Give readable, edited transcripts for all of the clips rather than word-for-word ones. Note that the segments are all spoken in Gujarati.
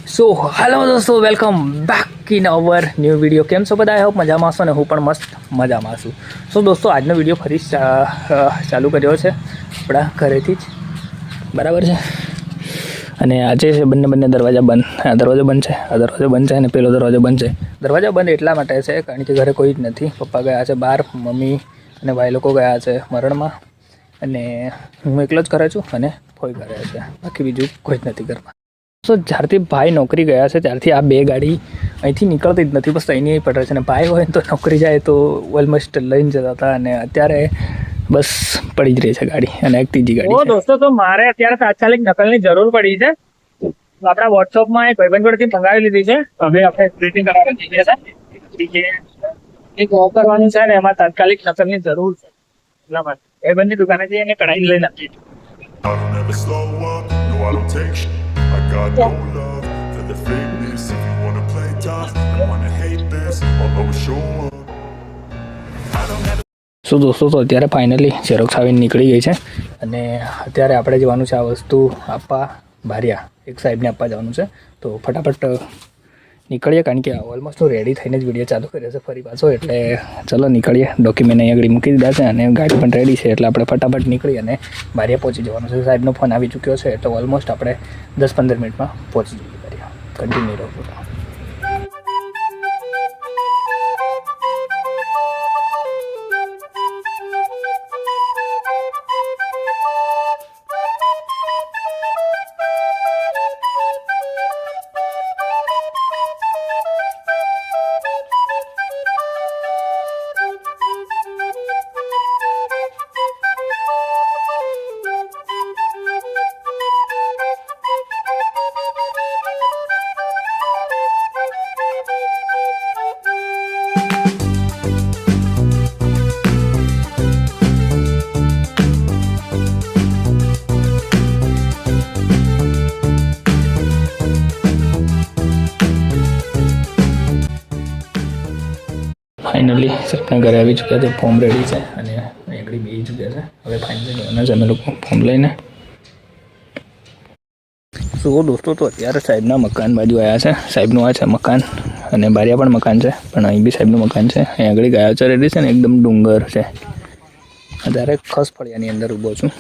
સો હેલો દોસ્તો, welcome back in our new video. કેમ છો બધા? આઈ હોપ મજામાં હશો ને હું પણ મસ્ત મજામાં છું. સો દોસ્તો, આજનો વિડીયો ફરી ચાલુ કર્યો છે આપણા ઘરેથી જ, બરાબર છે. અને આજે છે બંને દરવાજા બંધ. આ દરવાજો બંધ છે, આ દરવાજો બંધ છે અને પેલો દરવાજો બંધ છે. દરવાજા બંધ એટલા માટે છે કારણ કે ઘરે કોઈ જ નથી. પપ્પા ગયા છે બહાર, મમ્મી અને ભાઈ લોકો ગયા છે મરણમાં, અને હું એકલો જ ઘરે છું અને કોઈ ઘરે છે, બાકી બીજું કોઈ જ નથી ઘરમાં. સો જ્યારથી ભાઈ નોકરી ગયા છે ત્યારથી આ બે ગાડી અહીંથી નીકળતી જ નથી, બસ અહીંની પટે છે. અને ભાઈ હોય તો નોકરી જાય તો ઓલમોસ્ટ લઈને જતા હતા, અને અત્યારે બસ પડી જ રહી છે ગાડી, અને એક ત્રીજી ગાડી. દોસ્તો, તો મારે અત્યારે તાત્કાલિક નકલની જરૂર પડી છે. આપણા વોટ્સઅપમાં એક ભાઈબંધ જોડેથી મંગાવી લીધી છે. હવે આપણે ગ્રીટિંગ કરાવવા જઈએ છીએ. એક ઓફ કરવાનું છે ને એમાં તાત્કાલિક નકલની જરૂર છે, એટલા માટે ભાઈબંધની દુકાને જઈને કઢાઈ લઈને આપી. I got no love for the fakeness. If you wanna play tough, you wanna hate this, I'll always show up. સો દોસ્તો, તો અત્યારે ફાઇનલી ઝેરોક્સ આવીને નીકળી ગઈ છે, અને અત્યારે આપણે જવાનું છે આ વસ્તુ આપવા બારિયા. એક સાહેબને આપવા જવાનું છે, તો ફટાફટ નીકળીએ કારણ કે ઓલમોસ્ટ હું રેડી થઈને જ વિડીયો ચાલુ કર્યો છે ફરી પાછો. એટલે ચલો નીકળીએ. ડોક્યુમેન્ટ અહીં આગળ મૂકી દીધા છે અને ગાડી પણ રેડી છે, એટલે આપણે ફટાફટ નીકળી અને બારિયા પહોંચી જવાનું છે. સાહેબનો ફોન આવી ચૂક્યો છે, એટલે ઓલમોસ્ટ આપણે 10-15 મિનિટમાં પહોંચી જઈએ બારિયા. કન્ટિન્યુ રહો. ફાઇનલી સરકાર ઘરે આવી ચૂક્યા છે, ફોર્મ રેડી છે અને આગળ બેસી ચૂક્યા છે. હવે ફાઇનલી જવાના છે અમે લોકો ફોર્મ લઈને. સો દોસ્તો, તો અત્યારે સાહેબના મકાન બાજુ આવ્યા છે. સાહેબનું આ છે મકાન, અને બારિયા પણ મકાન છે, પણ અહીં બી સાહેબનું મકાન છે. અહીં આગળ ગયા છે રેડી છે ને, એકદમ ડુંગર છે. અત્યારે ખસ ફળિયાની અંદર ઊભો છું.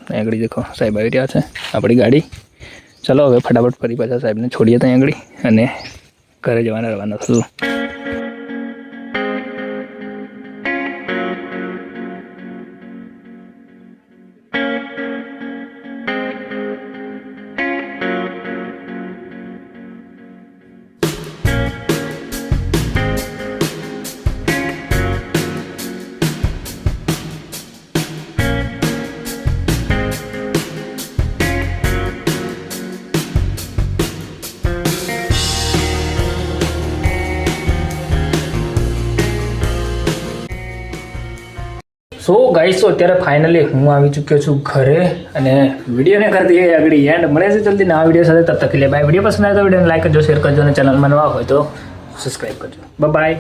અહીં આગળ દેખો સાહેબ આવી રહ્યા છે, આપણી ગાડી. ચલો હવે ફટાફટ ફરી પાછા સાહેબને છોડીએ ત્યાં આગળ, અને ઘરે જવાના રવાના થશું. સો ગાઈસ, તો અત્યારે ફાઇનલી હું આવી ચૂક્યો છું ઘરે, અને વિડીયોને કરતી આગળ એન્ડ મળે છે જલ્દી નવા વિડીયો સાથે. તબ તક કે લે બાય. વિડીયો પસંદ આવે તો વિડીયોને લાઈક કરજો, શેર કરજો, અને ચેનલમાં નવા હોય તો સબસ્ક્રાઈબ કરજો. Bye bye.